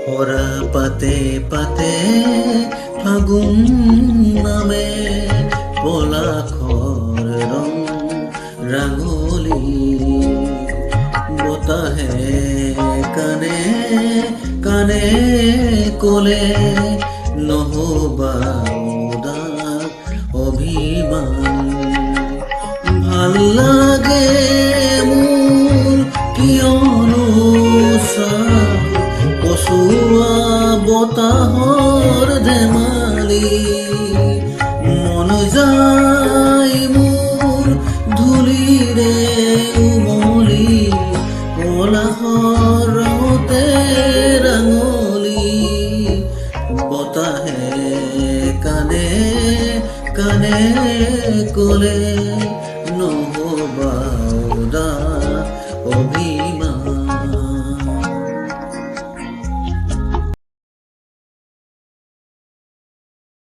ওৰা পাতে পাতে ফাগুন নামে পলাখৰ ৰং ৰাঙলি বতাহে কানে কানে কোলে নহবা উদাৰ অভিমান ভাল লাগে মোৰ কিয়নো কচুৱা বতাহৰ ধেমালি মন যায় মোৰ ধূলিৰে উমলি পলাশৰ ৰঙতে ৰাঙলি বতাহে কানে কানে ক'লে